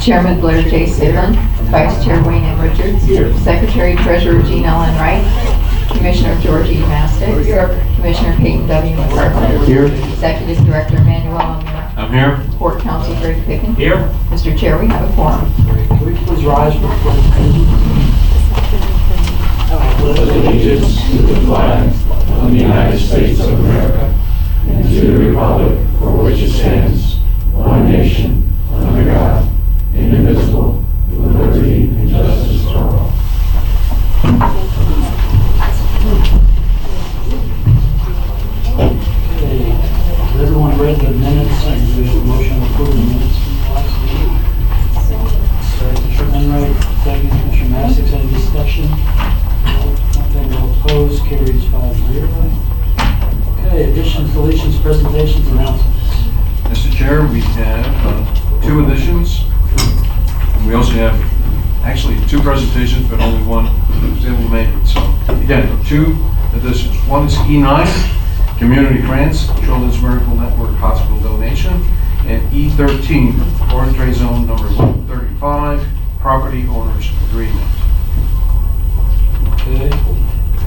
Chairman Blair J. Sidlin, Vice Chair Wayne M. Richards, Secretary Treasurer Jean Ellen Wright, Commissioner George E. Mastic, Commissioner Peyton W. McCarthy, Here. Executive Director Manuel O'Meara. I'm here. Court Counsel Greg Picken. Here. Mr. Chair, we have a quorum. Can we please rise for the pledge of allegiance to the flag of the United States of America and to the republic for which it stands, one nation, under God, indivisible, with liberty and justice for all. Okay, has everyone read the minutes and do a motion to approve the minutes from the last meeting? Commissioner Enright, second. Commissioner Mastic, any discussion? Nothing, all opposed, carries 5-0. Okay, additions, deletions, presentations, announcements. Mr. Chair, we have 2 additions. And we also have actually 2 presentations, but only one was able to make it. So again, 2 additions. One is E9, Community Grants, Children's Miracle Network Hospital Donation, and E13, Foreign Trade Zone number 135, Property Owners Agreement. Okay,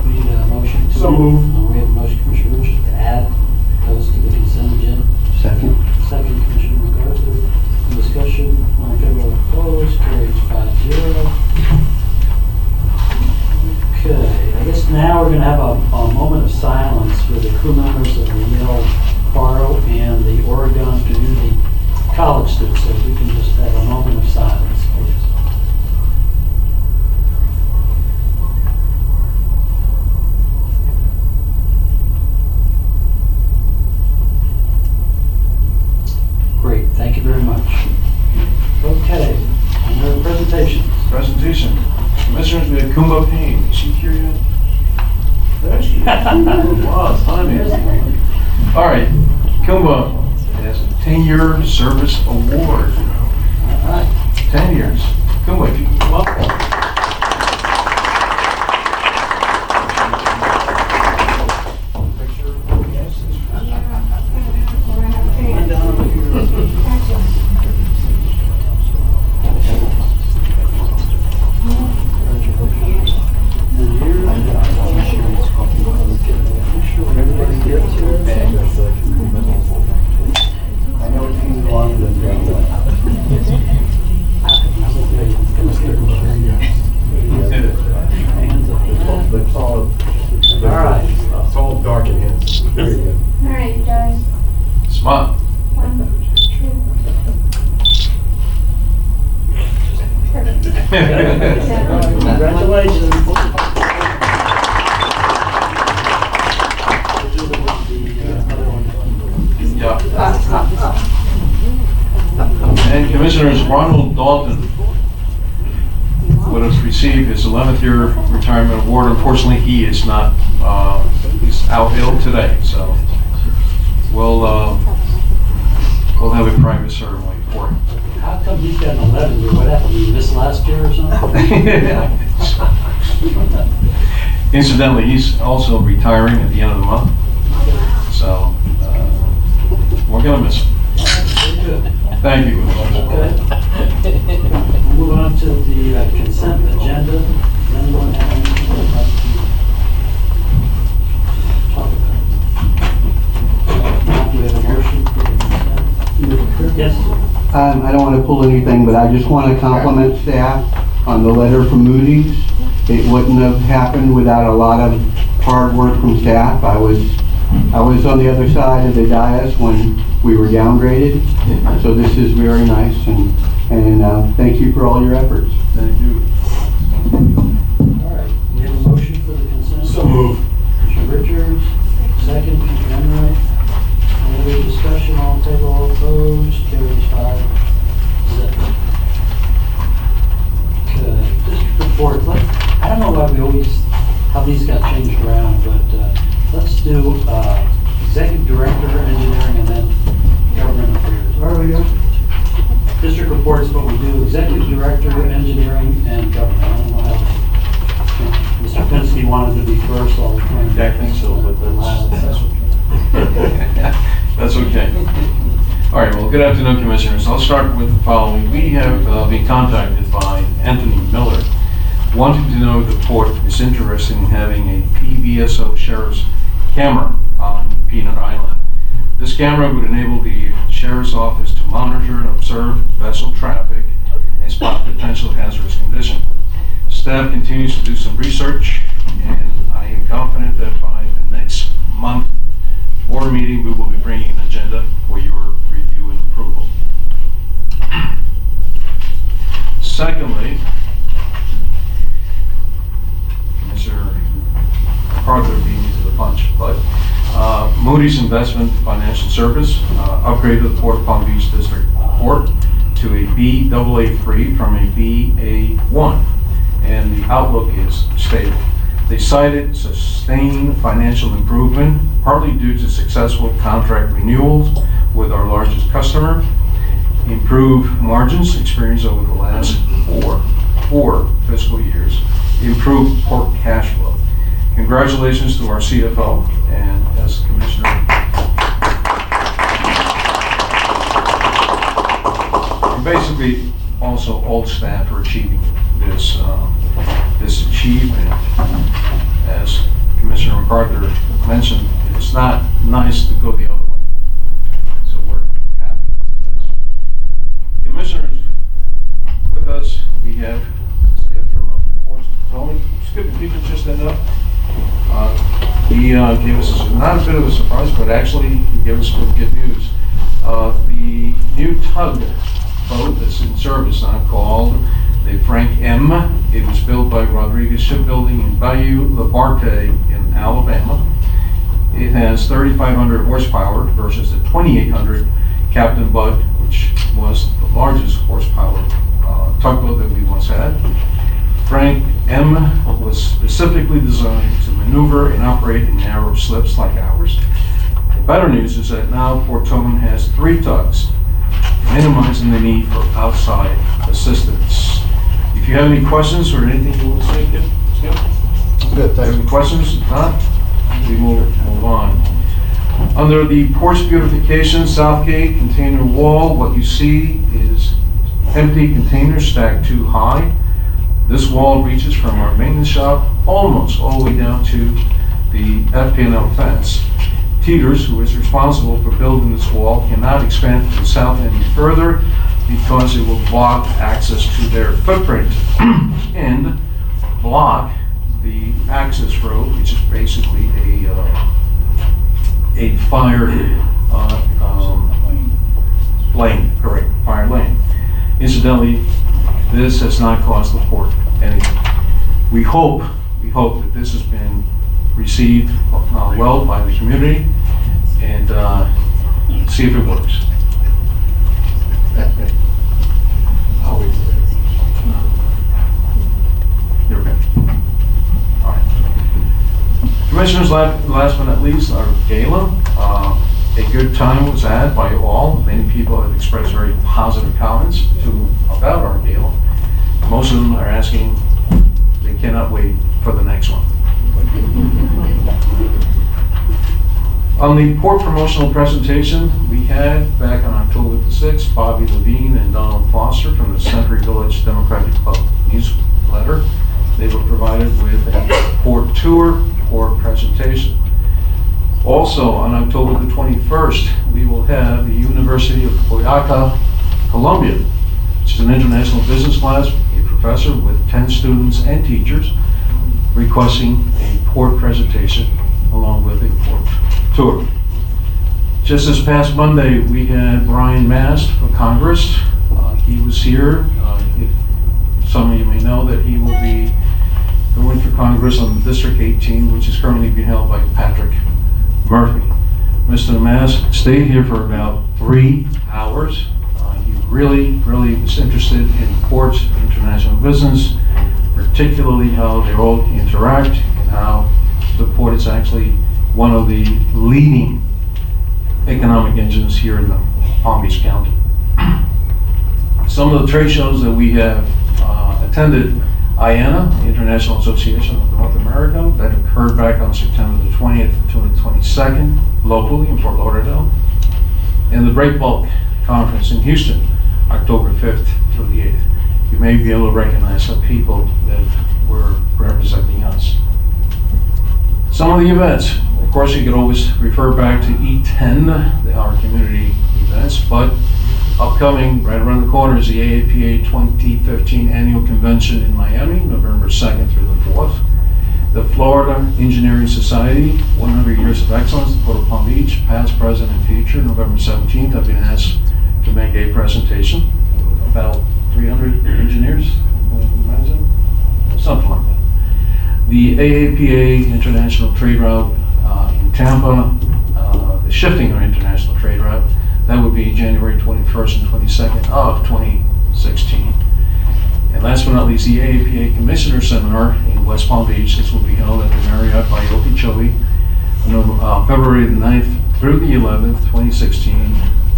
we need a motion to... So moved. We have a motion, Commissioner Richards, to add those to the consent agenda. Second. Second, Commissioner McArthur. Any discussion? All in favor, all opposed, carries 5-0. Okay, I guess now we're going to have a moment of silence for the crew members of the Yale Borough and the Oregon Community College students. So if we can just have a moment of silence, please. Great, thank you very much. Okay, and our presentations. Presentation. Commissioners, we have Kumba Payne. Is she here yet? There she is. Wow, timing. All right, Kumba has a 10-year service award. All right. 10 years. Kumba, if you can welcome. It's all dark and hands. Very good. All right, guys. Smile. 1, 2. Congratulations. And Commissioners, Ronald Dalton would have received his 11th year retirement award. Unfortunately, he is not, he's out ill today, so we'll have a private ceremony for him. How come he's got an 11 year? What happened? He missed last year or something? Incidentally, he's also retiring at the end of the month, so we're going to miss him. Thank you. Okay. We'll move on to the consent agenda. Does anyone have anything they'd like to talk about? Do we have a motion for the consent? Yes. I don't want to pull anything, but I just want to compliment staff on the letter from Moody's. It wouldn't have happened without a lot of hard work from staff. I was on the other side of the dais when we were downgraded, so this is very nice, and thank you for all your efforts. Thank you. All right. We have a motion for the consent. So moved. Commissioner Richards, second. Commissioner Enright. Any other discussion? All in favor, all opposed, carries 5-0. Okay, district report. I don't know why we always, how these got changed around, but let's do executive director, engineering, and then government affairs. Where are we going? District reports, but we do executive director, engineering, and government. I don't know how Good afternoon, Commissioners. I'll start with the following. We have been contacted by Anthony Miller, wanting to know if the port is interested in having a PBSO sheriff's camera on Peanut Island. This camera would enable the sheriff's office to monitor and observe vessel traffic and spot potential hazardous condition. Staff continues to do some research, and I am confident that by the next month board meeting, we will be bringing an agenda for your review and approval. Secondly, Mr. MacArthur beat me to the punch, but Moody's Investment Financial Service upgraded the Port of Palm Beach District Port to a Baa3 from a Ba1, and the outlook is stable. They cited sustained financial improvement, partly due to successful contract renewals with our largest customer, improved margins experienced over the last four fiscal years, improved port cash flow. Congratulations to our CFO and as Commissioner. And basically, also all staff are achieving this achievement. As Commissioner MacArthur mentioned, it's not nice to go the other way. So we're happy with this. Commissioners, with us, we have Skip from Ports Tony. Skip, if you could just end up. He gave us not a bit of a surprise, but actually he gave us some good news. The new tug boat that's in service now called the Frank M. It was built by Rodriguez Shipbuilding in Bayou Labarte in Alabama. It has 3,500 horsepower versus the 2,800 Captain Bud, which was the largest horsepower tugboat that we once had. Frank M. was specifically designed to maneuver and operate in narrow slips like ours. The better news is that now Port Tobin has 3 tugs, minimizing the need for outside assistance. If you have any questions or anything you want to say, Skip? Good, thanks. Any questions? If not, we move on. Under the port's beautification, Southgate container wall, what you see is empty containers stacked too high. This wall reaches from our maintenance shop almost all the way down to the FP&L fence. Teeters, who is responsible for building this wall, cannot expand to the south any further because it will block access to their footprint and block the access road, which is basically a fire lane, correct, fire lane. Incidentally, this has not cost the port anything. We hope that this has been received well by the community, and see if it works. You're okay. All right. Commissioners, last but not least, our gala. A good time was had by all. Many people have expressed very positive comments about our gala. Most of them are asking, they cannot wait for the next one. On the port promotional presentation we had back on October the 6th, Bobby Levine and Donald Foster from the Century Village Democratic Club newsletter. They were provided with a port tour or presentation. Also on October the 21st, we will have the University of Boyaca, Colombia, which is an international business class, a professor with 10 students and teachers requesting a port presentation along with a port tour. Just this past Monday, we had Brian Mast for Congress. He was here. If some of you may know that he will be going for Congress on District 18, which is currently being held by Patrick Murphy. Mr. Mast stayed here for about 3 hours. He really was interested in ports, international business, particularly how they all interact and how the port is actually one of the leading economic engines here in the Palm Beach County. Some of the trade shows that we have attended, IANA, International Association of North America, that occurred back on September the 20th to the 22nd, locally in Fort Lauderdale. And the Break Bulk Conference in Houston, October 5th through the 8th. You may be able to recognize some people that were representing us. Some of the events, of course, you can always refer back to E10, our community events, but upcoming right around the corner is the AAPA 2015 Annual Convention in Miami, November 2nd through the 4th. The Florida Engineering Society, 100 Years of Excellence, Port Palm Beach, past, present, and future, November 17th. I've been asked to make a presentation, about 300 engineers, something like that. The AAPA International Trade Route in Tampa, the shifting our international trade route, that would be January 21st and 22nd of 2016. And last but not least, the AAPA Commissioner Seminar in West Palm Beach. This will be held at the Marriott by Okeechobee on February the 9th through the 11th, 2016.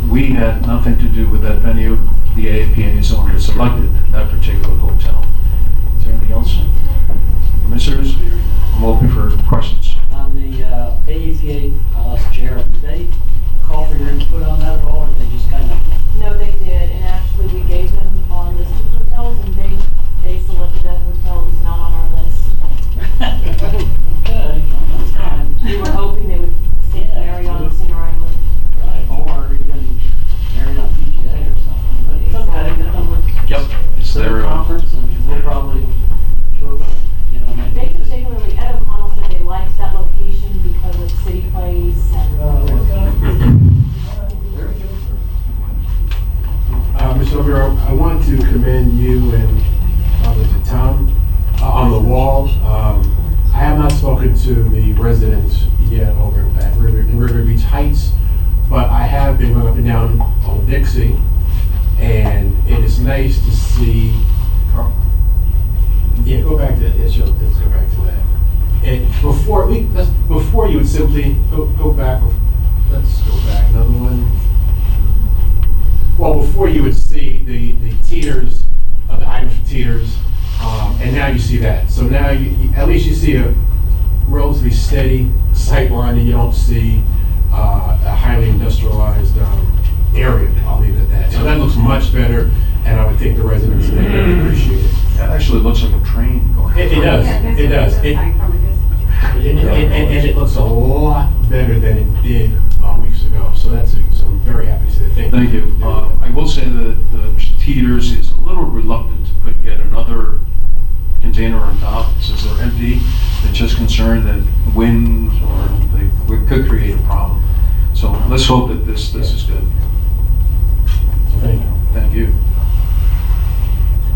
We had nothing to do with that venue. The AAPA is the one that selected that particular hotel. Is there anything else? Commissioners, I'm open for questions. On the AAPA, I'll ask Jared, did they call for your input on that at all, or did they just kind of? No, they did, and actually we gave them our list of hotels, and they selected that hotel that was not on our list. Okay, that's fine. We were hoping they would stay at Marriott on Singer Island. Right, or even Marriott PGA or something, but it's okay, get them with Yep. It's their their conference, and we'll probably show up, you know, They maybe. particularly, Ed O'Connell said they liked that location because of City Place and. Very good. Mr. O'Meara, I want to commend you and the town on the wall. I have not spoken to the residents yet over at River Beach Heights, but I have been going up and down on Dixie, and it is nice to see. Yeah, go back to that. Let's go back to that. And before you would simply go back. Let's go back. Another one. Well, before you would see the teeters, the items for teeters, and now you see that. So now at least you see a relatively steady sight line, and you don't see a highly industrialized area. I'll leave it at that. So that looks much better, and I would think the residents they really appreciate it. That actually looks like a train going. It does. It does. And it looks a lot better than it did weeks ago. So so I'm very happy to say that. Thank you. I will say that the Teeters is a little reluctant to put yet another container on top since they're empty. They're just concerned that winds or they could create a problem. So let's hope that this is good. Thank you. Thank you.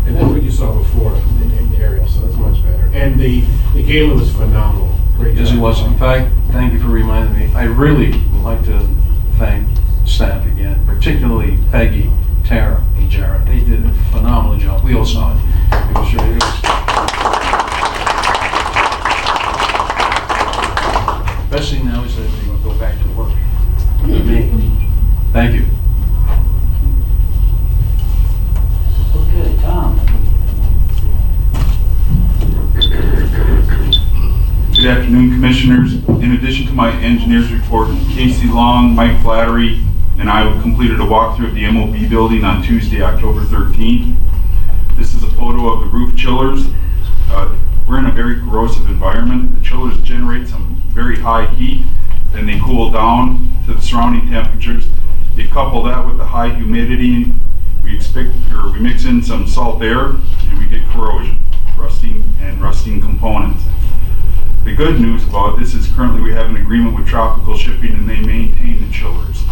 And that's what you saw before in the area, so that's much better. And the gala was phenomenal. Great Yes, job. it was. In fact, thank you for reminding me. I really would like to thank staff again, particularly Peggy, Tara, and Jared. They did a phenomenal job. We all saw it. It was really good. Best thing now is that they will go back to work. Thank you. Okay, Tom. Good afternoon, Commissioners. In addition to my engineer's report, Casey Long, Mike Flattery, and I completed a walkthrough of the MOB building on Tuesday, October 13th. This is a photo of the roof chillers. We're in a very corrosive environment. The chillers generate some very high heat, then they cool down to the surrounding temperatures. You couple that with the high humidity, we mix in some salt air, and we get corrosion, rusting components. The good news about this is currently we have an agreement with Tropical Shipping, and they maintain the chillers.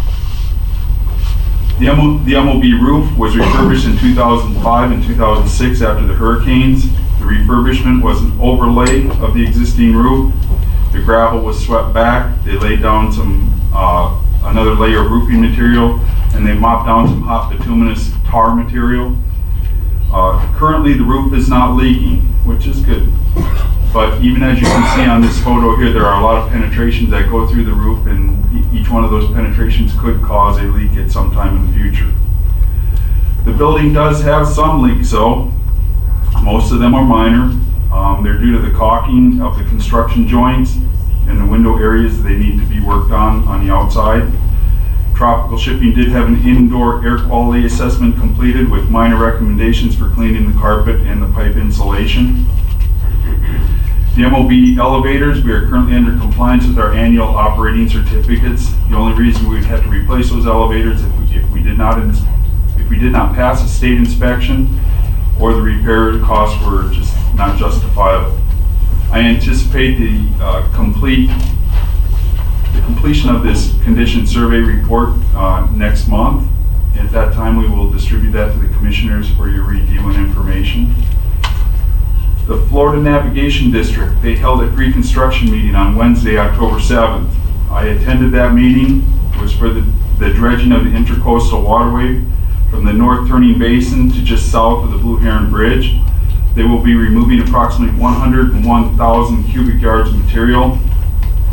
The MOB roof was refurbished in 2005 and 2006 after the hurricanes. The refurbishment was an overlay of the existing roof. The gravel was swept back. They laid down another layer of roofing material, and they mopped down some hot bituminous tar material. Currently the roof is not leaking, which is good. But even as you can see on this photo here, there are a lot of penetrations that go through the roof, and each one of those penetrations could cause a leak at some time in the future. The building does have some leaks though. Most of them are minor. They're due to the caulking of the construction joints and the window areas that they need to be worked on the outside. Tropical Shipping did have an indoor air quality assessment completed with minor recommendations for cleaning the carpet and the pipe insulation. The MOB elevators, we are currently under compliance with our annual operating certificates. The only reason we would have to replace those elevators if we did not pass a state inspection or the repair costs were just not justifiable. I anticipate the completion of this condition survey report next month. At that time, we will distribute that to the commissioners for your review and information. The Florida Navigation District, they held a pre-construction meeting on Wednesday, October 7th. I attended that meeting. It was for the dredging of the intercoastal waterway from the North Turning Basin to just south of the Blue Heron Bridge. They will be removing approximately 101,000 cubic yards of material.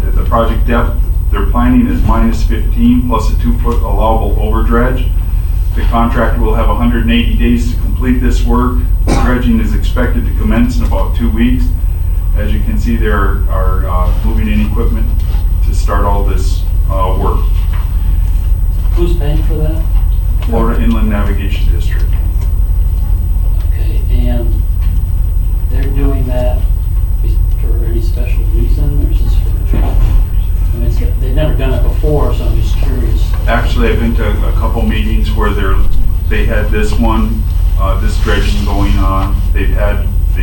The project depth they're planning is -15 plus a 2-foot allowable overdredge. The contractor will have 180 days to complete this work. Dredging is expected to commence in about 2 weeks. As you can see, they are moving in equipment to start all this work. Who's paying for that? Florida Inland Navigation District. Okay, and they're doing that for any special reason, or is this for, I mean, they've never done it before, so I'm just curious. Actually, I've been to a couple meetings where they had this one, this dredging going on. They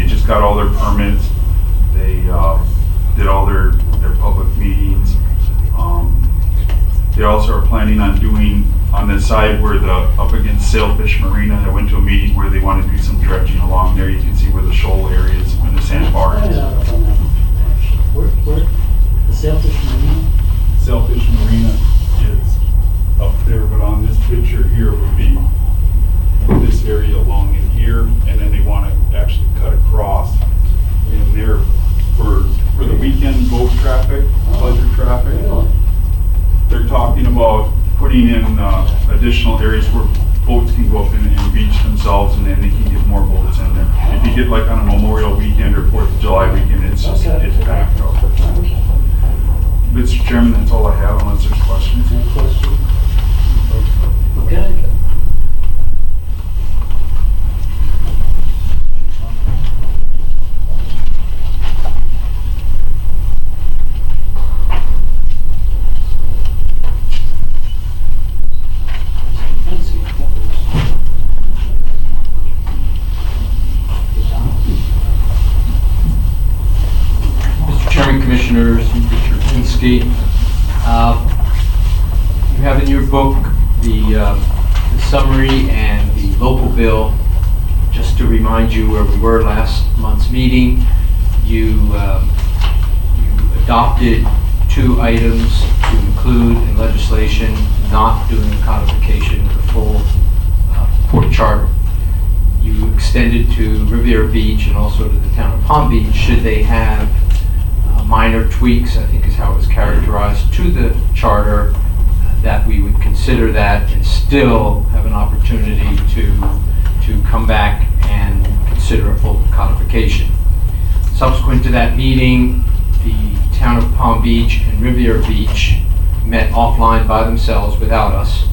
just got all their permits. They did all their public meetings. They also are planning on doing on the side where up against Sailfish Marina. I went to a meeting where they want to do some dredging along there. You can see where the shoal area is and the sandbar is. Where? The Sailfish Marina? Sailfish Marina is up there, but on this picture here would be this area along in here, and then they want to actually cut across in there for the weekend boat traffic, pleasure traffic. Really? They're talking about putting in additional areas where boats can go up and beach themselves, and then they can get more boats in there. If you get like on a Memorial weekend or 4th of July weekend, it's packed up. Mr. Chairman, that's all I have, unless there's questions. Any questions? Okay. Mr. Chairman, Commissioners, Richard Pinsky, you have in your book the summary and the local bill. Just to remind you where we were last month's meeting, you adopted 2 items to include in legislation not doing the codification of the full port charter. You extended to Riviera Beach and also to the town of Palm Beach should they have minor tweaks, I think is how it was characterized, to the charter, that we would consider that and still have an opportunity to come back and consider a full codification. Subsequent to that meeting, the town of Palm Beach and Riviera Beach met offline by themselves without us.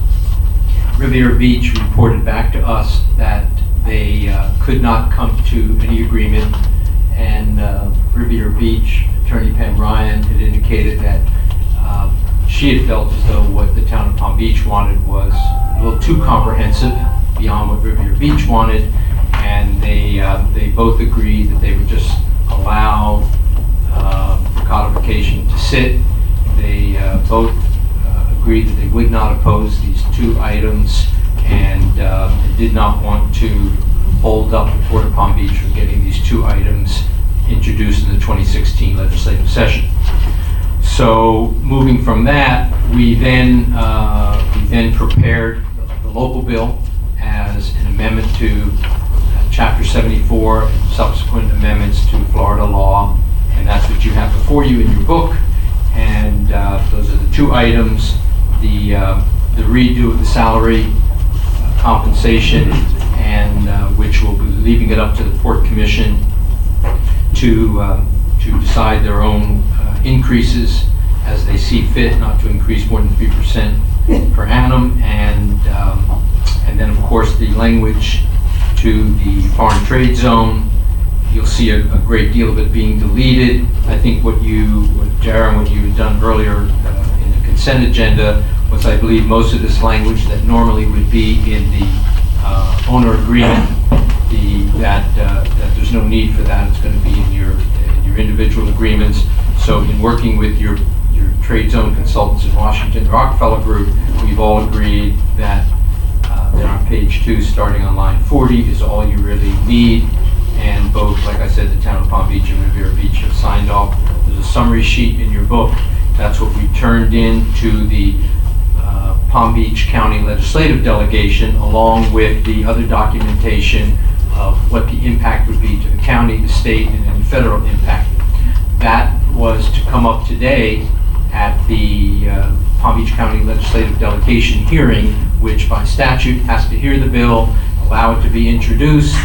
Riviera Beach reported back to us that they could not come to any agreement, and Riviera Beach Attorney Pam Ryan had indicated that she had felt as though what the town of Palm Beach wanted was a little too comprehensive beyond what Riviera Beach wanted, and they both agreed that they would just allow codification to sit. They both agreed that they would not oppose these 2 items and did not want to hold up the Port of Palm Beach from getting these 2 items introduced in the 2016 legislative session. So moving from that, we then prepared the local bill as an amendment to Chapter 74 and subsequent amendments to Florida law, and that's what you have before you in your book. And those are the 2 items: the redo of the salary compensation, and which will be leaving it up to the Port Commission to decide their own increases, as they see fit, not to increase more than 3% per annum. And then, of course, the language to the foreign trade zone, you'll see a great deal of it being deleted. I think what Darren, what you had done earlier in the consent agenda was, I believe, most of this language that normally would be in the owner agreement, that there's no need for that. It's going to be in your individual agreements. So in working with your trade zone consultants in Washington, the Rockefeller Group, we've all agreed that on page 2, starting on line 40, is all you really need. And both, like I said, the town of Palm Beach and Riviera Beach have signed off. There's a summary sheet in your book. That's what we turned in to the Palm Beach County Legislative Delegation, along with the other documentation of what the impact would be to the county, the state, and any federal impact. That was to come up today at the Palm Beach County Legislative Delegation hearing, which by statute has to hear the bill, allow it to be introduced.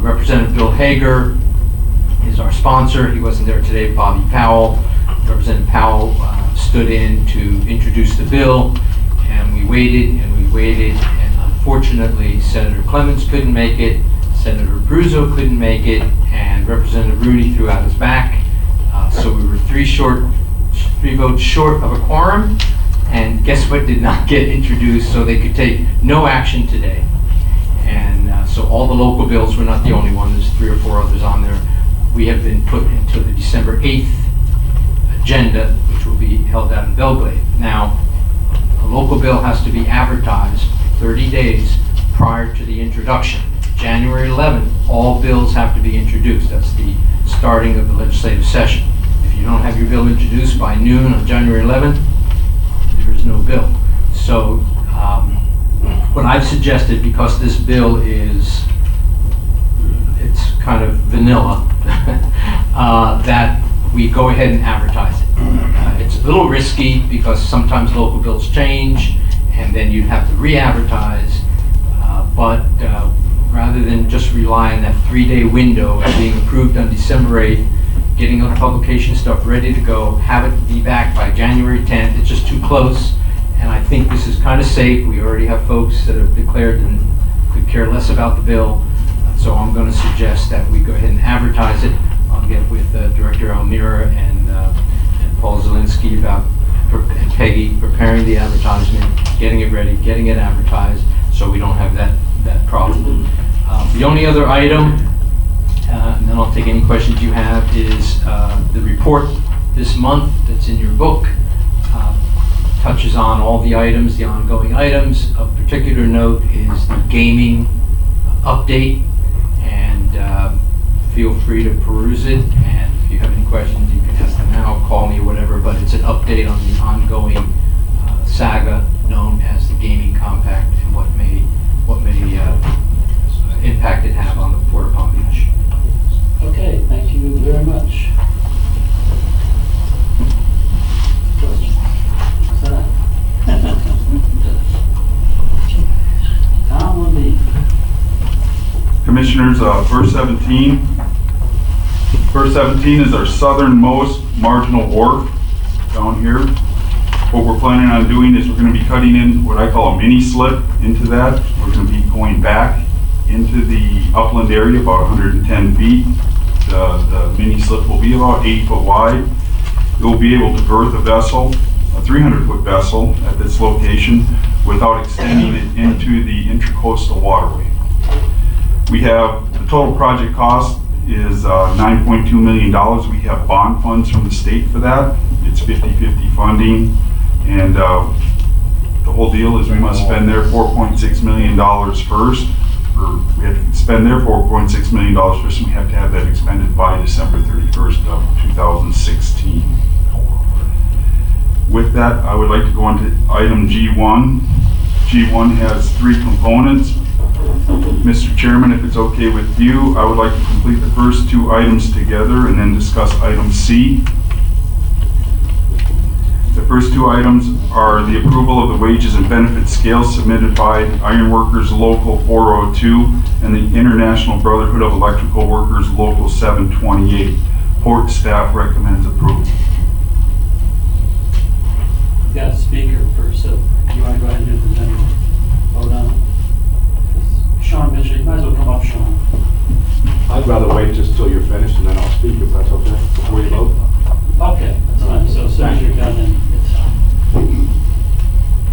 Representative Bill Hager is our sponsor. He wasn't there today, Bobby Powell. Representative Powell stood in to introduce the bill, and we waited, and unfortunately Senator Clements couldn't make it, Senator Abruzzo couldn't make it, and Representative Rooney threw out his back. So we were three votes short of a quorum, and guess what did not get introduced, so they could take no action today. And so all the local bills, we're not the only one, there's 3 or 4 others on there. We have been put into the December 8th agenda, which will be held out in Belgrade. Now, a local bill has to be advertised 30 days prior to the introduction. January 11th, all bills have to be introduced. That's the starting of the legislative session. If you don't have your bill introduced by noon on January 11th, there is no bill. So what I've suggested, because this bill it's kind of vanilla, that we go ahead and advertise it. It's a little risky because sometimes local bills change and then you'd have to re-advertise, but rather than just rely on that 3-day window of being approved on December 8th, getting all the publication stuff ready to go, have it be back by January 10th, it's just too close. And I think this is kind of safe. We already have folks that have declared and could care less about the bill. So I'm going to suggest that we go ahead and advertise it. I'll get with Director Almira and Paul Zielinski and Peggy preparing the advertisement, getting it ready, getting it advertised, so we don't have that problem. The only other item, and then I'll take any questions you have, is the report this month that's in your book. Touches on all the items, the ongoing items. Of particular note is the gaming update, and feel free to peruse it, and if you have any questions you can ask them now, call me or whatever, but it's an update on the ongoing saga known as the gaming compact and what may impact it have on the Port of Palm Beach. Okay, thank you very much. Commissioners, verse 17 is our southernmost marginal wharf down here. What we're planning on doing is we're going to be cutting in what I call a mini slip into that. We're going to be going back into the upland area about 110 feet. The mini slip will be about 8 foot wide. It will be able to berth a vessel, a 300-foot vessel at this location without extending it into the intracoastal waterway. We have, the total project cost is $9.2 million. We have bond funds from the state for that. It's 50-50 funding. And the whole deal is we must spend their $4.6 million first. Or we have to spend their $4.6 million first, and we have to have that expended by December 31st of 2016. With that, I would like to go on to item G1. G1 has 3 components. Mr. Chairman, if it's okay with you, I would like to complete the first 2 items together and then discuss item C. The first 2 items are the approval of the wages and benefit scale submitted by Iron Workers Local 402 and the International Brotherhood of Electrical Workers Local 728. Port staff recommends approval.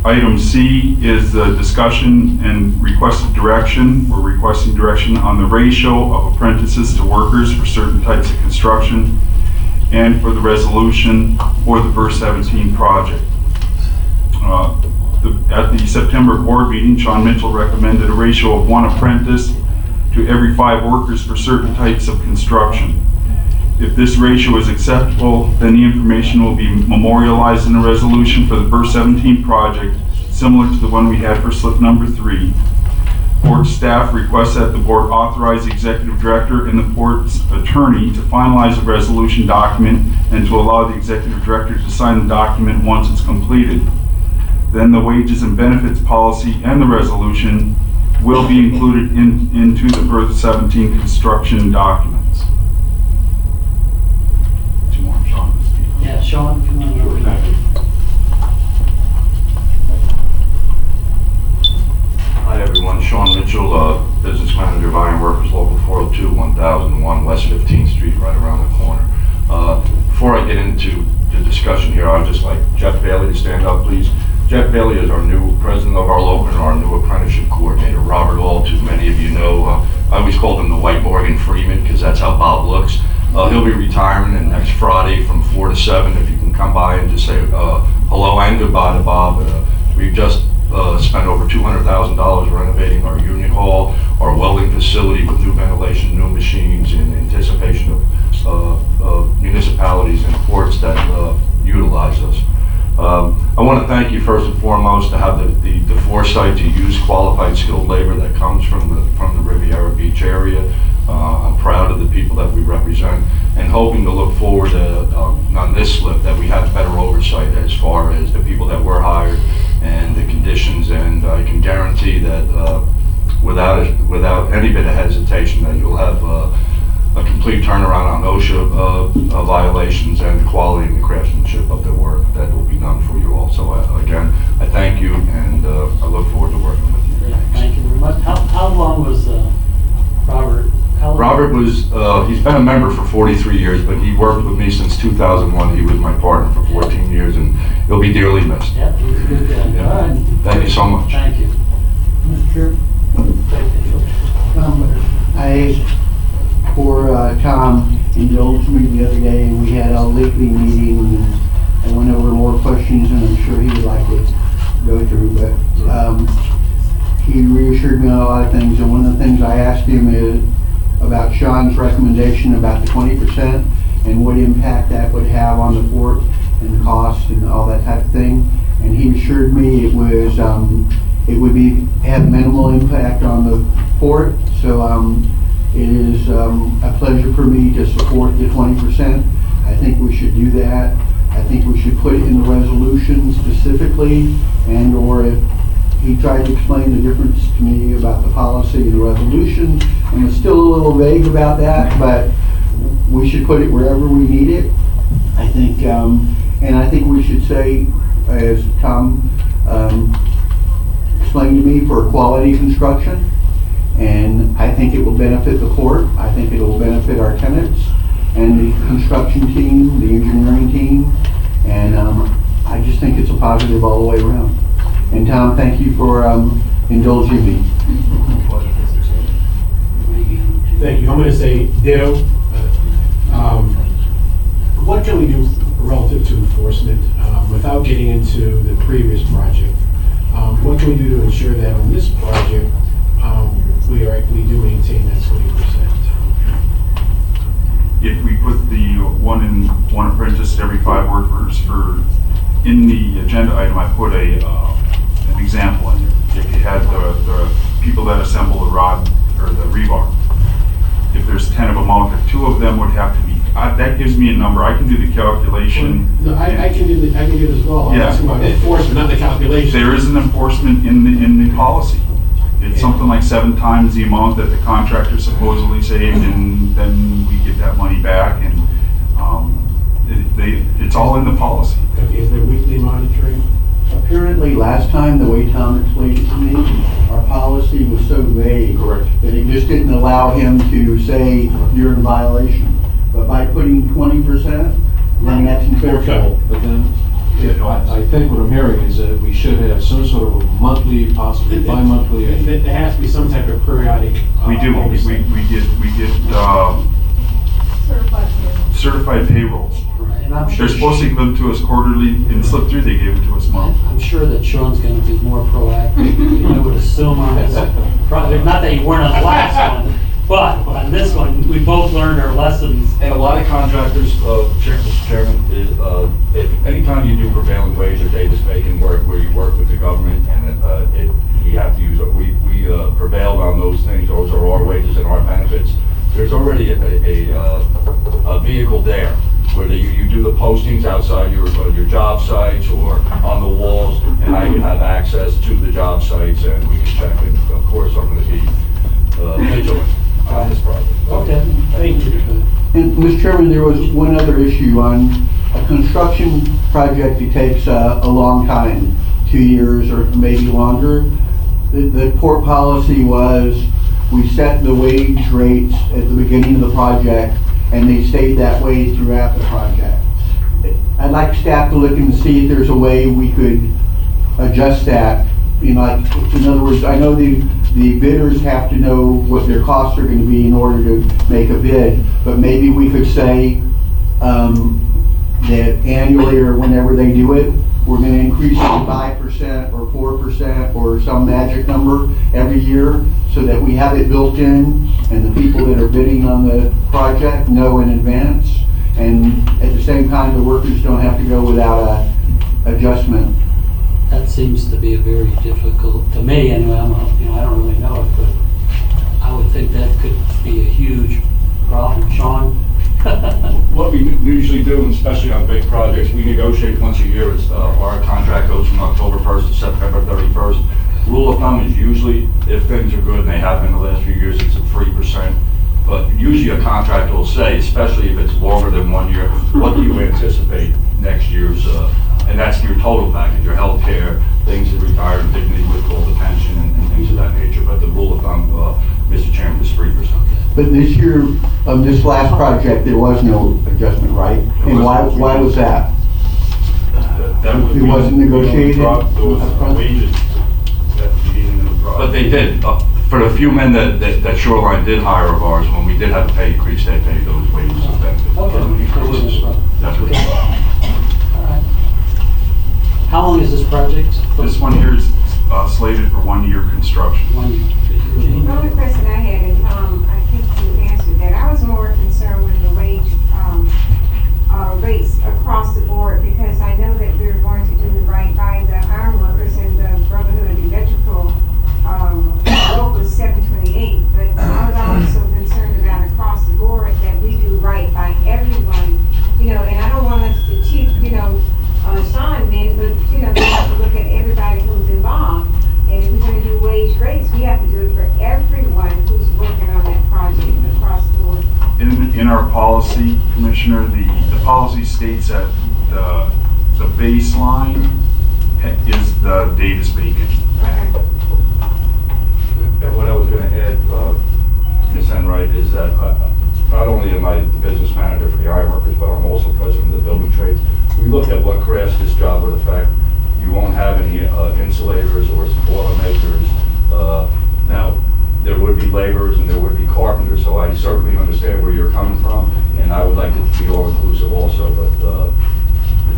Item C is the discussion and requested direction. We're requesting direction on the ratio of apprentices to workers for certain types of construction and for the resolution for the Burr 17 project. At the September board meeting, Sean Mitchell recommended a ratio of 1 apprentice to every 5 workers for certain types of construction. If this ratio is acceptable, then the information will be memorialized in a resolution for the Burr 17 project, similar to the one we had for slip number 3. Board staff requests that the board authorize the executive director and the board's attorney to finalize the resolution document and to allow the executive director to sign the document once it's completed. Then the wages and benefits policy and the resolution will be included into the Burr 17 construction documents. Do you want Sean to speak? Yeah, Sean, come on over. Hi everyone, Sean Mitchell, business manager of Iron Workers Local 402, 1001 West 15th Street, right around the corner. Before I get into the discussion here, I'd just like Jeff Bailey to stand up, please. Jeff Bailey is our new president of our local and our new apprenticeship coordinator. Robert Alt, who many of you know, I always called him the White Morgan Freeman because that's how Bob looks. He'll be retiring and next Friday from 4 to 7. If you can come by and just say hello and goodbye to Bob. We've just spent over $200,000 renovating our union hall, our welding facility with new ventilation, new machines in anticipation of municipalities and ports that utilize us. I want to thank you first and foremost to have the foresight to use qualified skilled labor that comes from the Riviera Beach area. I'm proud of the people that we represent and hoping to look forward to, on this slip, that we have better oversight as far as the people that were hired and the conditions, and I can guarantee that without any bit of hesitation that you'll have a complete turnaround on OSHA violations and the quality and the craftsmanship of the work that will be done for you all. So again, I thank you and I look forward to working with you. Yeah, thank you very much. How long was Robert? Robert was, he's been a member for 43 years, but he worked with me since 2001. He was my partner for 14 years and he'll be dearly missed. Yep, he's a good guy. Yeah. All right. Thank you so much. Thank you. Mr. Tom indulged me the other day, and we had a lengthy meeting, and I went over more questions, and I'm sure he would like to go through, but he reassured me on a lot of things, and one of the things I asked him is about Sean's recommendation about the 20% and what impact that would have on the port and the cost and all that type of thing, and he assured me it was it would have minimal impact on the port, so it is a pleasure for me to support the 20%. I think we should do that. I think we should put it in the resolution specifically, and or if he tried to explain the difference to me about the policy and the resolution, and it's still a little vague about that, but we should put it wherever we need it. I think, and I think we should say, as Tom explained to me, for quality construction. And I think it will benefit the port. I think it will benefit our tenants and the construction team, the engineering team. And I just think it's a positive all the way around. And Tom, thank you for indulging me. Thank you. I'm going to say ditto. What can we do relative to enforcement without getting into the previous project? What can we do to ensure that on this project we do maintain that 20%? If we put the one apprentice to every 5 workers in the agenda item, I put an example in there. If you had the people that assemble the rod or the rebar, if there's 10 of them out there, 2 of them would have to be. That gives me a number. I can do the calculation. No, I can do it as well. Yeah. I'm asking about enforcement, not the calculation. There is an enforcement in the policy. It's something like 7 times the amount that the contractor supposedly saved, and then we get that money back, and it's all in the policy. Okay, is there weekly monitoring? Apparently, last time, the way Tom explained it to me, our policy was so vague. Correct. That it just didn't allow him to say you're in violation. But by putting 20%, then that's enforceable. But then, I think what I'm hearing is that we should have some sort of a monthly, possibly bi-monthly. There has to be some type of periodic. We do, we get certified payrolls. Right, and I'm sure. They're supposed to give them to us quarterly, and slip through, they gave it to us monthly. I'm sure that Sean's gonna be more proactive, I would assume on this project, not that you weren't on the last one, but on this one, we both learned our lessons. And a lot of contractors, Mr. Chairman, is, anytime you do prevailing wage or Davis Bacon work where you work with the government and you have to use, we prevailed on those things, those are our wages and our benefits. There's already a vehicle there where you do the postings outside your job sites or on the walls, and I can have access to the job sites and we can check it. Of course, I'm going to be vigilant on this project. Okay, thank you. And Mr. Chairman, there was one other issue on a construction project. It takes a long time, 2 years or maybe longer. The court policy was we set the wage rates at the beginning of the project and they stayed that way throughout the project. I'd like staff to look and see if there's a way we could adjust that. You know, like, in other words, I know the bidders have to know what their costs are going to be in order to make a bid, but maybe we could say that annually or whenever they do it, we're going to increase it 5% or 4% or some magic number every year so that we have it built in and the people that are bidding on the project know in advance. And at the same time, the workers don't have to go without a adjustment. That seems to be a very difficult, to me anyway, I don't really know it, but I would think that could be a huge problem. Sean? What we usually do, and especially on big projects, we negotiate once a year. It's our contract goes from October 1st to September 31st. Rule of thumb is usually, if things are good, and they have been the last few years, it's at 3%. But usually a contractor will say, especially if it's longer than 1 year, what do you anticipate next year's, and that's your total package, your health care, things that retire, dignity, withdrawal, the pension, and things of that nature. But the rule of thumb, Mr. Chairman, is 3%. But this year, this last project, there was no adjustment, right? And why was that? It wasn't negotiated? There was wages at the beginning of the project. But they did. For the few men that Shoreline did hire of ours, when we did have a pay increase, they paid those wages and benefits. That's what it was. All right. How long is this project? This one here is slated for 1 year construction. 1 year. The only question I had, and Tom, I think you answered that. I was more concerned with the wage rates across the board because I know that we're going to do right by the iron workers and the Brotherhood Electrical local 728. But I was also concerned about across the board that we do right by everyone. You know, and I don't want us to cheat, Sean men, but we have to look at everybody who's involved. And if we're going to do wage rates, we have to do it for everyone who's working on that project across the board. In our policy, Commissioner, the policy states that the baseline is the Davis Bacon. Okay. And what I was going to add, Ms. Enright, is that not only am I the business manager for the iron workers, but I'm also president of the building trades. We look at what crafts this job would affect. You won't have any insulators or boiler makers. Now, there would be laborers and there would be carpenters, so I certainly understand where you're coming from, and I would like it to be all-inclusive also, but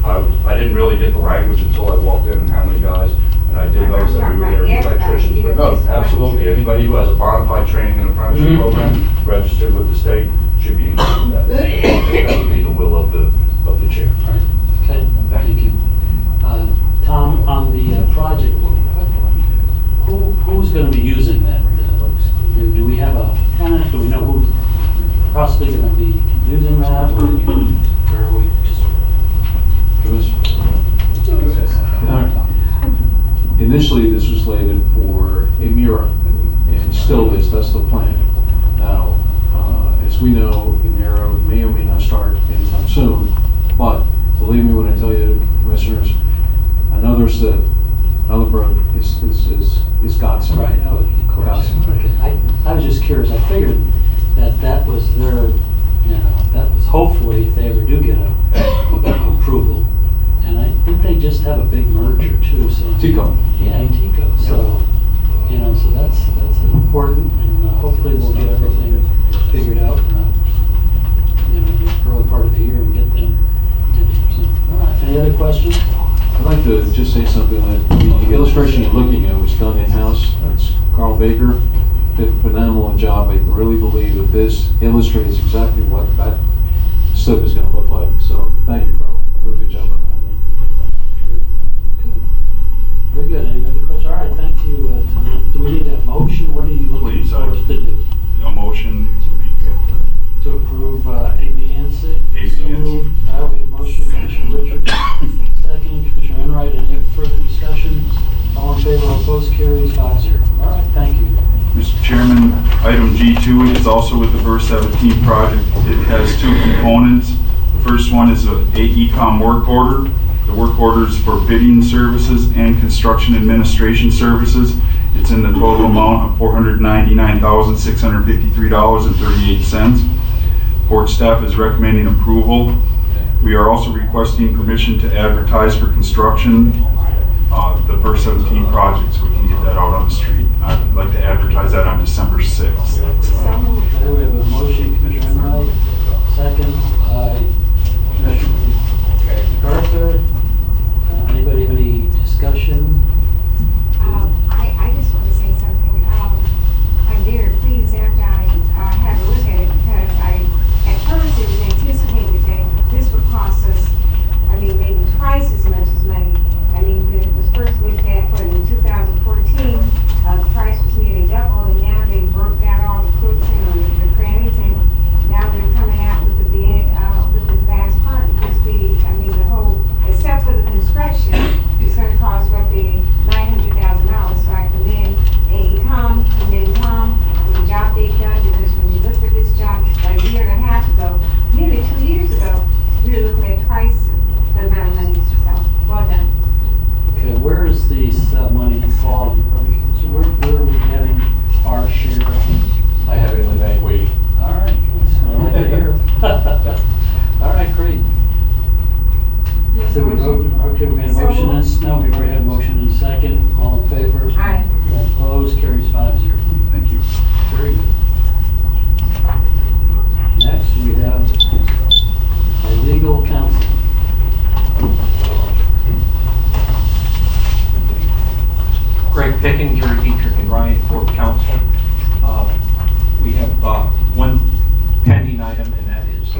I didn't really get the language until I walked in and how many guys, and I did notice that we were there as electricians, but no, absolutely, anybody who has a bona fide training and apprenticeship program registered with the state should be included in that. That would be the will of the chair. Right. Okay, thank you. Tom, on the project, who's going to be using that? Do we have a tenant? Do we know who's possibly going to be using that? Or are we just... Initially, this was slated for a mirror, and still is. That's the plan. Now, as we know, Emiro may or may not start anytime soon, but believe me when I tell you, commissioners, another brook is godsend. Right, oh, of course. Okay. I was just curious. I figured that was their, that was hopefully, if they ever do get a approval. And didn't they just have a big merger too, so. Tico. Yeah, in Tico, so, you know, so that's important, and hopefully we'll get everything figured out in the, you know, the early part of the year and get them in here, so. All right, any other questions? I'd like to just say something that the illustration you're looking at was done in-house. That's Carl Baker, did a phenomenal job. I really believe that this illustrates exactly what that slip is going to look like. So thank you, Carl. Really good job on that. Very good. Any other questions? All right, thank you, Tom. Do we need a motion? What are you looking Please, for us to do? A motion To approve A, B, and C? A, B, So and C. moved. All right, we have a motion, Commissioner Richards. Second, Commissioner Enright. Any further discussion? All in favor, all opposed, carries 5-0. All right, thank you. Mr. Chairman, item G2 is also with the Verse 17 project. It has two components. The first one is a e-com work order. The work order is for bidding services and construction administration services. It's in the total amount of $499,653.38. Board staff is recommending approval. We are also requesting permission to advertise for construction the Verse 17 project, so we can get that out on the street. I'd like to advertise that on December 6th. Okay, we have a motion, Commissioner Enright. Second by Commissioner MacArthur. Anybody have any discussion? I just want to say something. I'm very pleased after I had a look at it, because at first it was anticipated that this would cost us, I mean, maybe twice as much as money. I mean, it was first looked at for in 2014, the price was nearly double, and now they broke out all the crooks and the crannies, and now they're coming out with the bid, with this last part, because the whole, except for the construction, it's gonna cost roughly $900,000, so I commend Tom, for the job they've done, because when you looked at this job like a year and a half ago, nearly 2 years ago, we were looking at twice the amount of money, so, well done. Okay, where is this money involved? So where are we getting our share of it? I have it in the bank waiting. All right, that's what I like to hear. All right, great. So we vote, okay, we got a motion and, no, we already had a motion and a second. All in favor? Aye. All opposed, carries 5-0. Thank you. Very good. Next, we have our legal counsel. Greg Picken, Jerry Dietrich, and Ryan Court Counsel. We have one pending item, and that is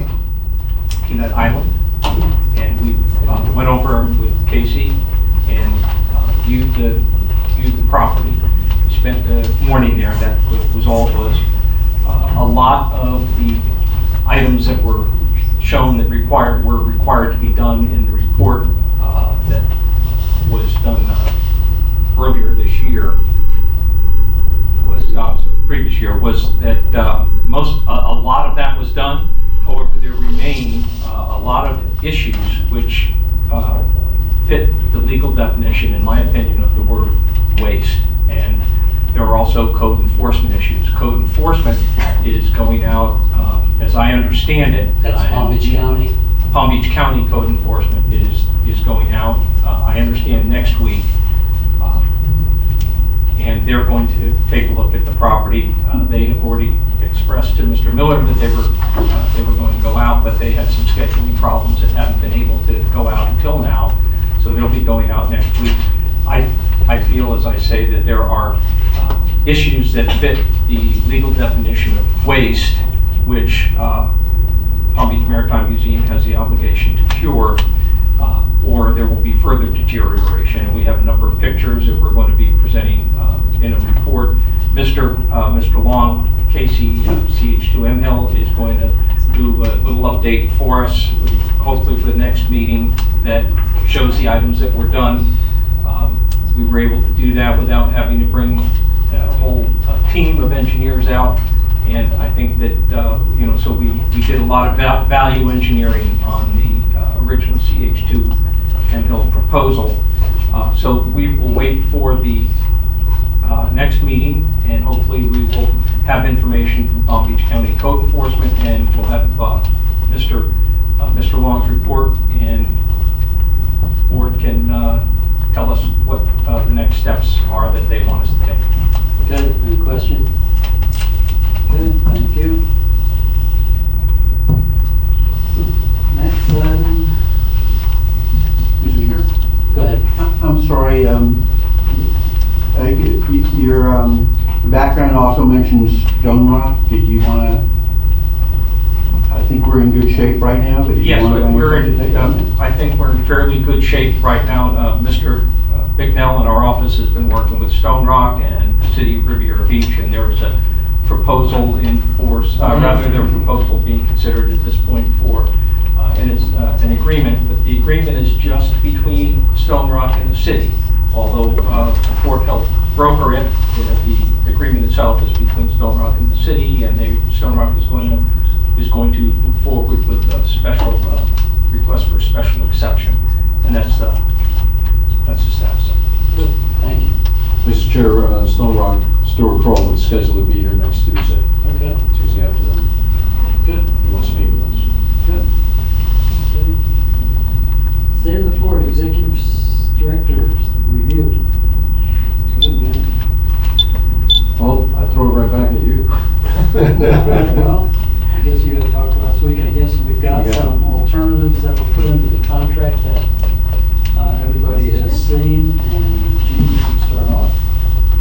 Peanut Island. And we went over with Casey and viewed the property. We spent the morning there. That was all it was. A lot of the items that were shown that were required to be done in the report that was done earlier this year, previous year, was that a lot of that was done. However, there remain a lot of issues which fit the legal definition, in my opinion, of the word waste. And there are also code enforcement issues. Code enforcement is going out, as I understand it. That's Palm Beach County? Palm Beach County code enforcement is going out, I understand, next week. And they're going to take a look at the property. They have already expressed to Mr. Miller that they were going to go out, but they had some scheduling problems and haven't been able to go out until now. So they'll be going out next week. I feel, as I say, that there are issues that fit the legal definition of waste, which Palm Beach Maritime Museum has the obligation to cure, or there will be further deterioration. And we have a number of pictures that we're going to be presenting in a report. Mr. Long, Casey, CH2M Hill, is going to do a little update for us, hopefully for the next meeting, that shows the items that were done. We were able to do that without having to bring a whole team of engineers out. And I think that, so we did a lot of value engineering on the original CH2M Hill proposal. So we will wait for the next meeting, and hopefully we will have information from Palm Beach County Code Enforcement, and we'll have Mr. Long's report, and Board steps are that they want us to take. Okay, any question? Good, thank you. Next item. Mr. Chair? Go ahead. I'm sorry, your background also mentions Stone Rock. Did you want to, I think we're in good shape right now, but did you Yes, want to we're in, I think we're in fairly good shape right now. Mr. Bicknell in our office has been working with Stone Rock and the city of Riviera Beach, and there was a proposal in force, rather their proposal being considered at this point for, and it's an agreement, but the agreement is just between Stone Rock and the city. Although the port helped broker it, the agreement itself is between Stone Rock and the city, and Stone Rock is going to move forward with a special request for a special exception, and that's the status. Good, thank you. Mr. Chair, Stone Rock, Stuart Kroll is scheduled to be here next Tuesday, Okay, Tuesday afternoon. good, He wants to meet with us. good. Okay. State of the Board Executive Director review. Good, man. Well, I throw it right back at you. Well, I guess you had talked last week. I guess we've got Yeah. some alternatives that were put into the contract that everybody has seen, and Gene, you can start off.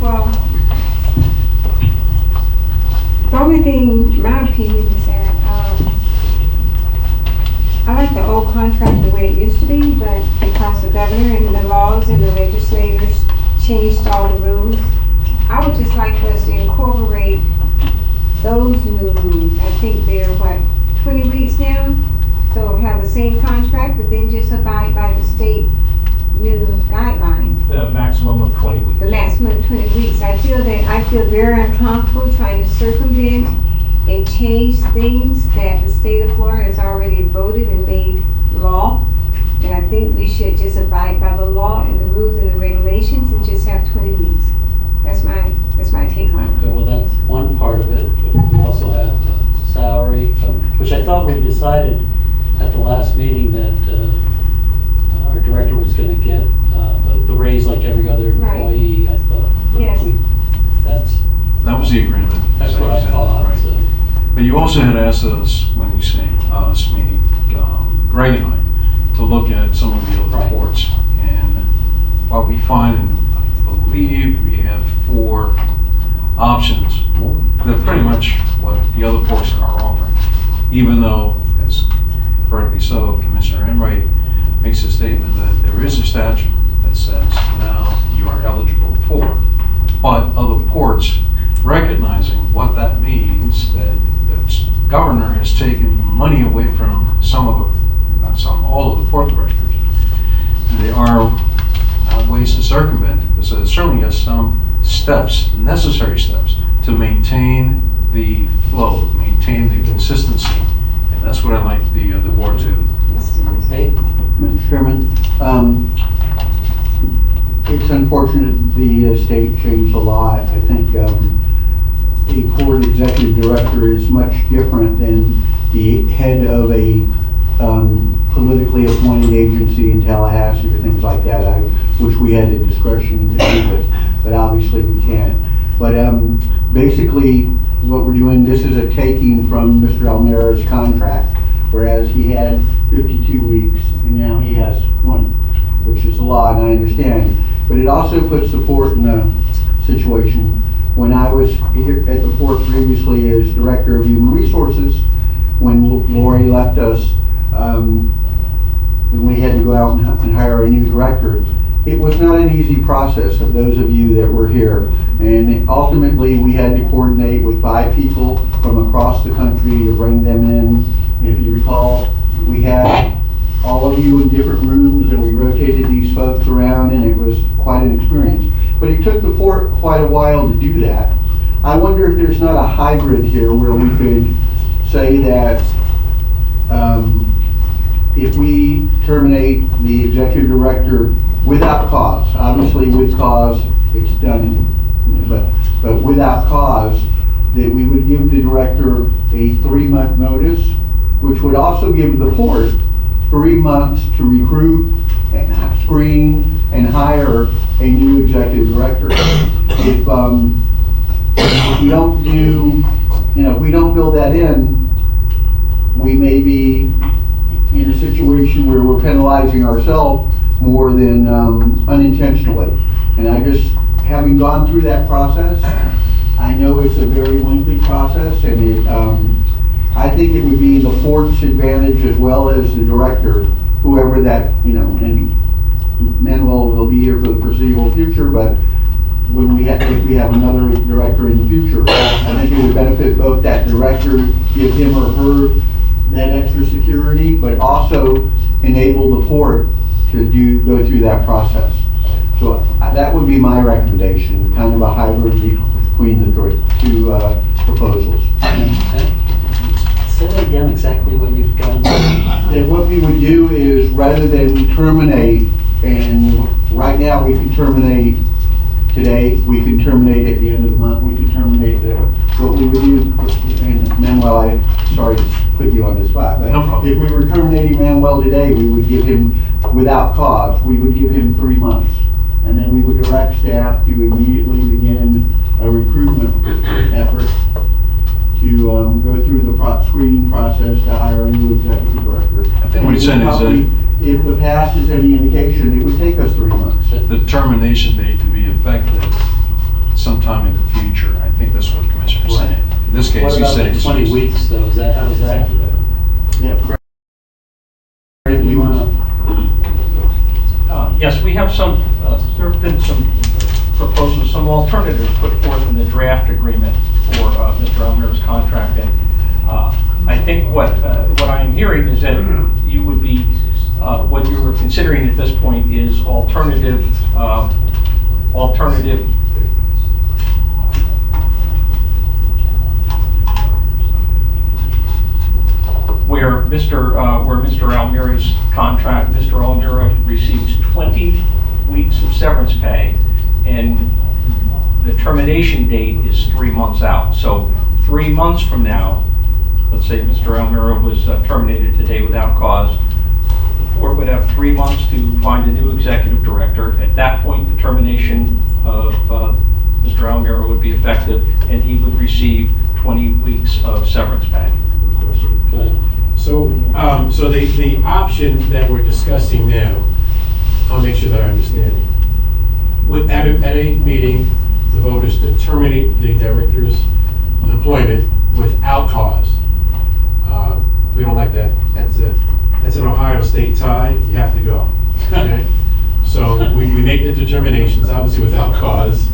Well, the only thing, in my opinion, is that, I like the old contract the way it used to be, but because the governor and the laws and the legislators changed all the rules, I would just like for us to incorporate those new rules. I think they're, 20 weeks now? So have the same contract, but then just abide by the state new guidelines. The maximum of 20 weeks. The maximum of 20 weeks. I feel very uncomfortable trying to circumvent and change things that the state of Florida has already voted and made law. And I think we should just abide by the law and the rules and the regulations and just have 20 weeks. That's my take on it. Okay, well, that's one part of it. But we also have salary, which I thought we decided at the last meeting that our director was going to get the raise like every other Right. employee, I thought. But Yes. That was the agreement. That's what I thought. Right. So. But you also had asked us, when you say us, meaning Greg and I, to look at some of the other Right. ports. And what we find, and I believe we have 4 options. They're pretty much what the other ports are offering. Even though, as correctly so, Commissioner Enright makes a statement that there is a statute that says now you are eligible for. But other ports, recognizing what that means, that the governor has taken money away from all of the port directors. There are ways to circumvent it. So it certainly has some steps, necessary steps, to maintain the flow, maintain the consistency. And that's what I like the board to. Hey, Mr. Chairman, it's unfortunate the state changed a lot. I think a port executive director is much different than the head of a politically appointed agency in Tallahassee or things like that. I wish we had the discretion to do it, but obviously we can't. But basically what we're doing, this is a taking from Mr. Almera's contract, whereas he had 52 weeks and now he has 20, which is a lot, and I understand. But it also puts the port in a situation. When I was here at the port previously as Director of Human Resources, when Lori left us, and we had to go out and hire a new director, it was not an easy process of those of you that were here. And ultimately we had to coordinate with 5 people from across the country to bring them in. If you recall, we had all of you in different rooms and we rotated these folks around, and it was quite an experience. But it took the port quite a while to do that. I wonder if there's not a hybrid here where we could say that if we terminate the executive director without cause, obviously with cause it's done, but without cause, that we would give the director a 3-month notice, which would also give the port 3 months to recruit and screen and hire a new executive executive director. If we don't do, if we don't build that in, we may be in a situation where we're penalizing ourselves more than unintentionally. And I just, having gone through that process, I know it's a very lengthy process, and I think it would be the board's advantage as well as the director, whoever that, and Manuel will be here for the foreseeable future, but when if we have another director in the future, I think it would benefit both that director, give him or her that extra security, but also enable the port to go through that process. So that would be my recommendation, kind of a hybrid between the two proposals. Say that again, exactly what you've done. And what we would do is, rather than terminate, and right now we can terminate today, we can terminate at the end of the month, we can terminate what we would do, and Manuel, I'm sorry to put you on the spot, but No problem. if we were terminating Manuel today, we would give him, without cause, we would give him 3 months. And then we would direct staff to immediately begin a recruitment effort to go through the screening process to hire a new executive director. I think what he's saying is that if the past is any indication, it would take us 3 months. the termination date to be effective sometime in the future. I think that's what the Commissioner's saying. In this case, What he's about saying the 20 weeks though? Is that, how does that? Yep. Greg, you wanna? Yes, we have some, there have been some proposals, some alternatives put forth in the draft agreement for Mr. Almira's contract. And I think what I am hearing is that you would be, what you were considering at this point is alternative where Mr. Almira's contract, Mr. Almira receives 20 weeks of severance pay, and the termination date is 3 months out. So 3 months from now, let's say Mr. Almira was terminated today without cause, the board would have 3 months to find a new executive director. At that point, the termination of Mr. Almira would be effective, and he would receive 20 weeks of severance pay. Okay. So, so the option that we're discussing now, I'll make sure that I understand it. At a meeting, the voters to terminate the director's employment without cause. We don't like that. That's an Ohio state tie. You have to go. Okay? So we make the determinations, obviously without cause,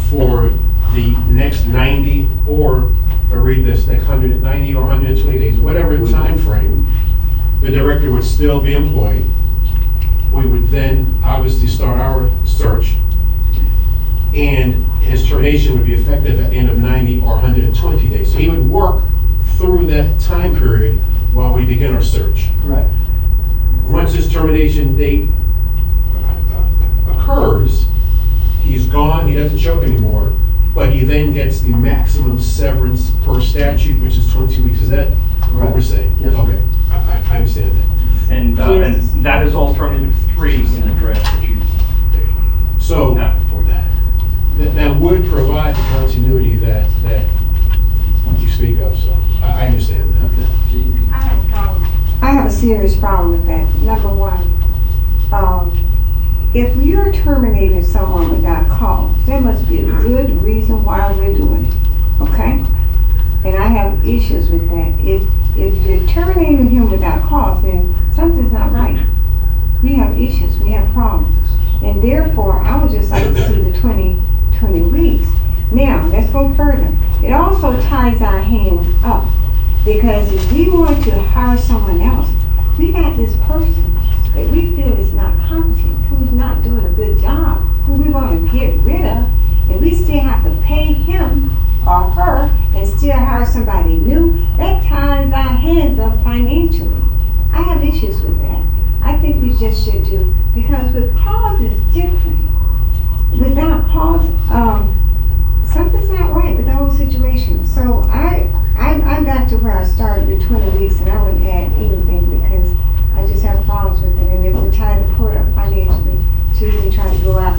for the next 90 or read this, next 190 or 120 days, whatever time frame, the director would still be employed. We would then obviously start our search, and his termination would be effective at the end of 90 or 120 days. So he would work through that time period while we begin our search. Right. Once his termination date occurs, he's gone, he doesn't show up anymore, but he then gets the maximum severance per statute, which is 20 weeks. Is that what we're saying? Yes. Okay, I understand that. And that is alternative 3 in the draft that you So have before that. that would provide the continuity that you speak of, so I understand that. I have a problem. I have a serious problem with that. Number one, if you're terminating someone without cause, there must be a good reason why we're doing it, okay? And I have issues with that. If you're terminating him without cause, then something's not right. We have issues, we have problems. And therefore, I would just like to see the 20 weeks. Now, let's go further. It also ties our hands up, because if we want to hire someone else, we got this person that we feel is not competent, who's not doing a good job, who we want to get rid of, and we still have to pay him or her and still hire somebody new. That ties our hands up financially. I have issues with that. I think we just should do, because with cause is different. Without cause, something's not right with the whole situation. So I'm back to where I started with 20 weeks, and I wouldn't add anything because I just have problems with it. And it would tie the court up financially to even try to go out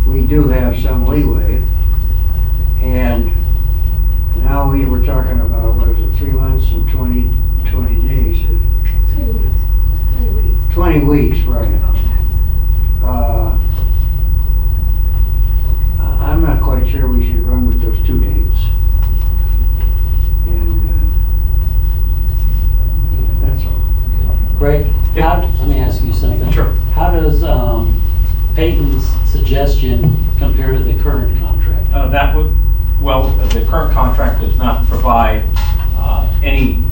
we do have some leeway. And now we were talking about, what is it, 3 months and 20 days? 20 weeks, right. I'm not quite sure we should run with those 2 dates. And that's all. Greg, let me ask you something. Sure. How does Peyton's suggestion compare to the current contract? The current contract does not provide any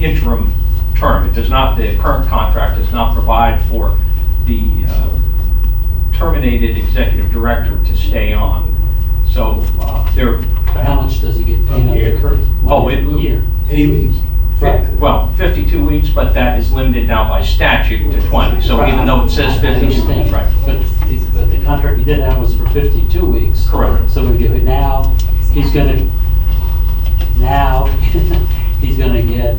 interim term. The current contract does not provide for the terminated executive director to stay on. So how much does he get paid under the current? Year. And he leaves. Right. Well, 52 weeks, but that is limited now by statute to 20. So even though it says 52, right. But the contract he did have was for 52 weeks. Correct. So we give it now, he's gonna get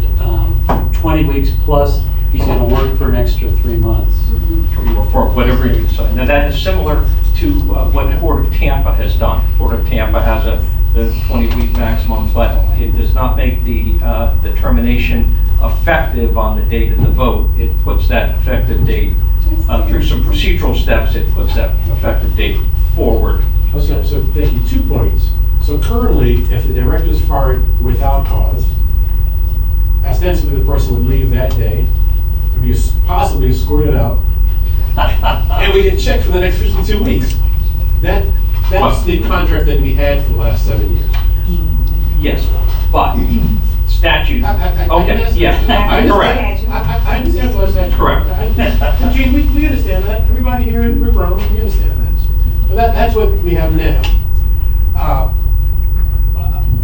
20 weeks plus he's gonna work for an extra 3 months. For whatever you decide. Now that is similar to what the Port of Tampa has done. Port of Tampa has the 20-week maximum, but it does not make the termination effective on the date of the vote. It puts that effective date, through some procedural steps, it puts that effective date forward. Okay, so thank you. 2 points. So currently, if the director is fired without cause, ostensibly the person would leave that day, would be possibly escorted out, and we get checked for the next 52 weeks. That's the contract that we had for the last 7 years. Yes, but statute. Okay, yeah, correct. I understand what statute. Correct. Gene, we understand that. Everybody here, we're grown, we understand that. But that's what we have now.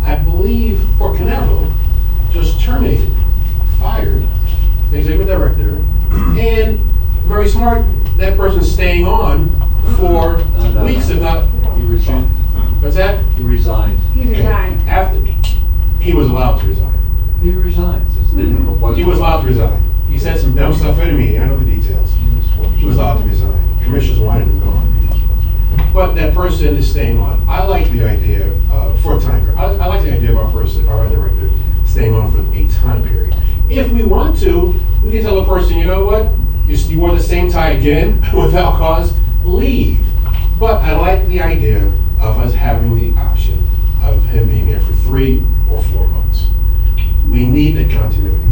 I believe Port Canaveral just terminated, fired the executive director, and very smart, that person's staying on for weeks, if not. He resigned. What's that? He resigned. He resigned. After, he was allowed to resign. He resigned. He was allowed to resign. He said some dumb stuff in a meeting, I know the details. He was allowed to resign. Commissioners wanted him gone. But that person is staying on. I like the idea for a time period. I like the idea of our director staying on for a time period. If we want to, we can tell a person, you know what? You wore the same tie again without cause, leave. But I like the idea of us having the option of him being here for 3 or 4 months. We need the continuity.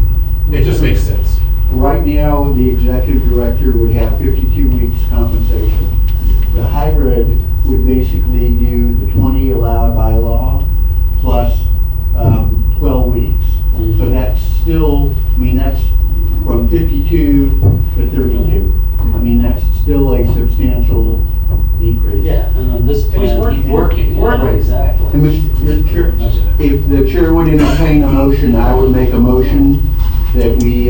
It just makes sense. Right now, the executive director would have 52 weeks compensation. The hybrid would basically do the 20 allowed by law plus 12 weeks. So that's still, that's from 52 to 32. That's still a substantial decrease. Yeah, and on this plan, he's working. Exactly. And Mr. Chair, if the chair would entertain a motion, I would make a motion that we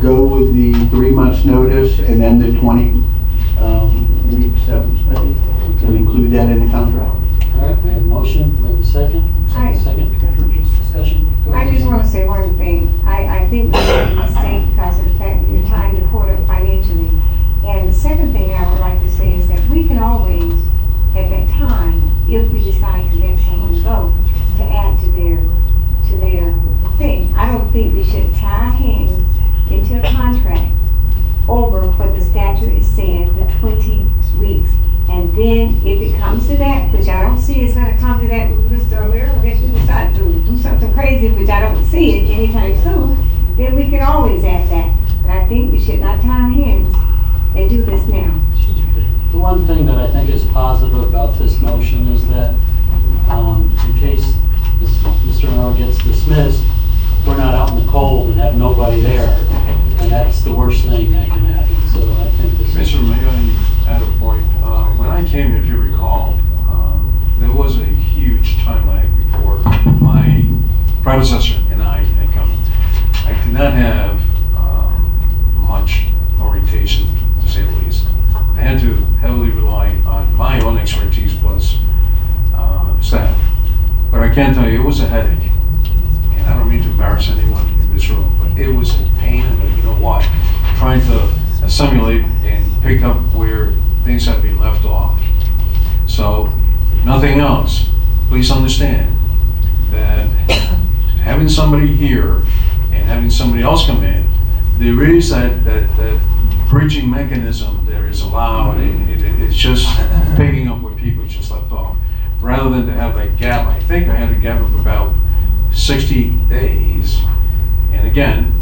go with the 3 months notice and then the 20 week severance pay and include that in the contract. All right, we have a motion, we have a second. Second, discussion. I just want to say one thing. I think we made a mistake because of the fact that you're tying the court up financially. And the second thing I would like to say is that we can always, at that time, if we decide to let someone go, to add to their thing. I don't think we should tie our hands into a contract over what the statute is saying, the 20 weeks. And then if it comes to that, which I don't see it's going to come to that with Mr. O'Leary, unless you decide to do something crazy, which I don't see it anytime soon, then we can always add that. But I think we should not tie our hands and do this now. The one thing that I think is positive about this motion is that in case Mr. Miller gets dismissed, we're not out in the cold and have nobody there. And that's the worst thing that can happen. So I think this is... Commissioner, may I add a point? When I came here, if you recall, there was a huge time lag before my predecessor and I had come. I did not have much orientation, to say the least. I had to heavily rely on my own expertise plus staff. But I can tell you, it was a headache. And I don't mean to embarrass anyone in this room, but it was a pain, and you know why? Trying to assimilate and picked up where things had been left off. So, if nothing else, please understand that having somebody here and having somebody else come in, there is that bridging mechanism there is allowed, and it's just picking up where people just left off. Rather than to have that gap, I think I had a gap of about 60 days. And again,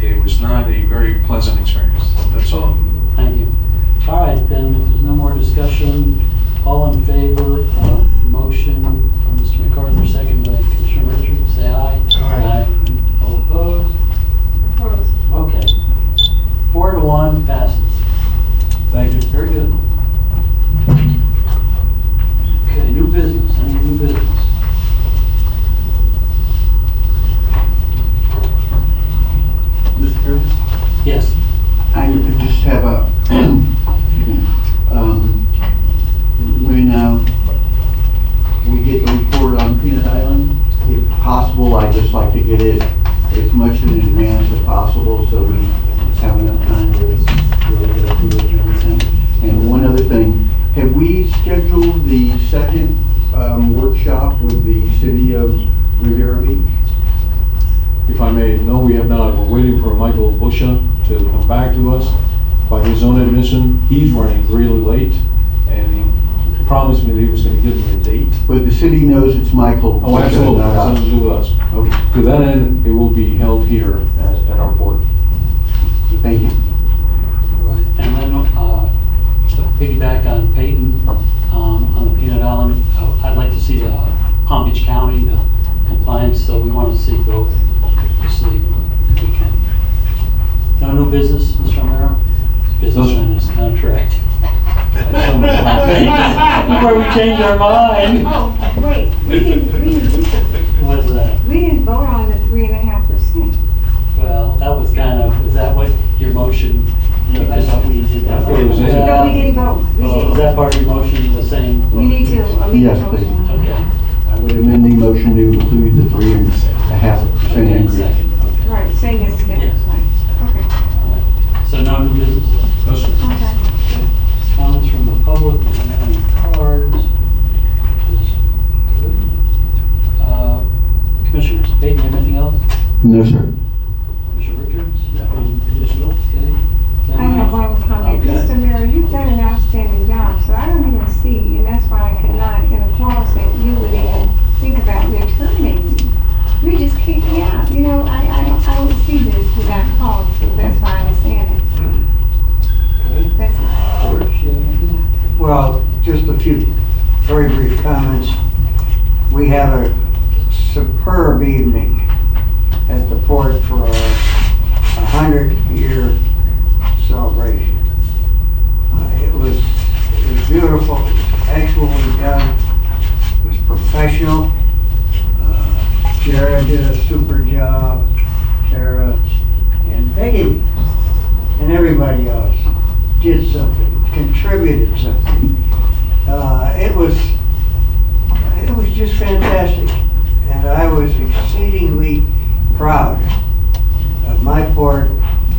it was not a very pleasant experience. That's all. Thank you. All right, then, if there's no more discussion, all in favor of the motion from Mr. MacArthur, second by Commissioner Richards, say aye. Aye. All opposed? Opposed. Okay. 4-1 passes. Thank you. Very good. Okay, new business, any new business? Mr. Chairman? Yes. I just have a, when we get the report on Peanut Island, if possible, I'd just like to get it as much in advance as possible so we have enough time to really get through it and everything. And one other thing, have we scheduled the second workshop with the city of Riviera Beach? If I may, no, we have not. We're waiting for Michael Busha to come back to us. By his own admission, he's running really late, and he promised me that he was going to give me a date. But the city knows it's Michael. Oh, absolutely. not us. Something to do with us. Okay. To that end, it will be held here at our port. Thank you. All right, and then to piggyback on Peyton, on the Peanut Island, I'd like to see the Palm Beach County, the compliance, so we want to see both, to see if we can. No new business, Mr. Romero? Business on this contract. Before we change our mind. Oh, wait, we didn't, What's that? we didn't vote on the 3.5%. Well, that was kind of, is that what your motion? I thought we did that. thought it was in. No, we didn't vote. We Is didn't. that part of your motion the same? You need to amend Yes, the please. motion. Okay. I would amend the motion to include the 3.5% Okay, increase. second. Okay. Right, saying it's different. Okay. So no new business? Okay. Comments from the public, we don't have any cards. Commissioners, Peyton, anything else? No, sir. Commissioner Richards, nothing additional, okay? I have one comment. Okay. Mr. Mayor, you've done an outstanding job, so I don't even see, and that's why I could not, in a clause that you would even think about terminating you. We just kick you out. You know, I don't see this without cause, so that's why I'm saying it. That's it. George, you have anything? Well, just a few very brief comments. We had a superb evening at the port for a 100-year celebration. It was beautiful. It was excellently done. It was professional. Sarah did a super job. Sarah and Peggy and everybody else did something, contributed something. It was just fantastic, and I was exceedingly proud of my port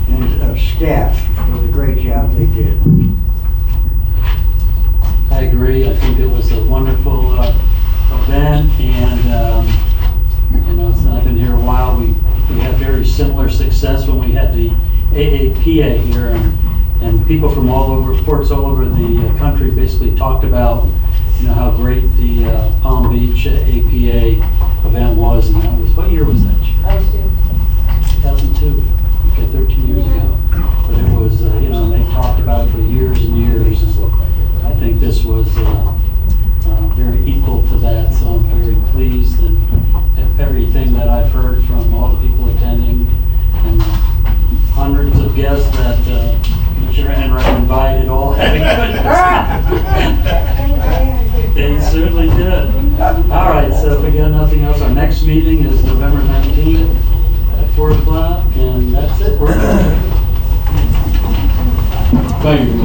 and of staff for the great job they did. I agree. I think it was a wonderful event, and you know, since I've been here a while, we had very similar success when we had the AAPA here, and people from all over, ports all over the country basically talked about, you know, how great the Palm Beach APA event was, and that was, what year was that? 2002. Okay, 13 years ago. But it was, you know, they talked about it for years and years, and I think this was very equal to that, so I'm very pleased, and everything that I've heard from all the people attending, and hundreds of guests that Commissioner Enright invited, all had a good time. They certainly did. All right, so if we got nothing else, our next meeting is November 19th at 4 o'clock, and that's it. We're done. Thank you.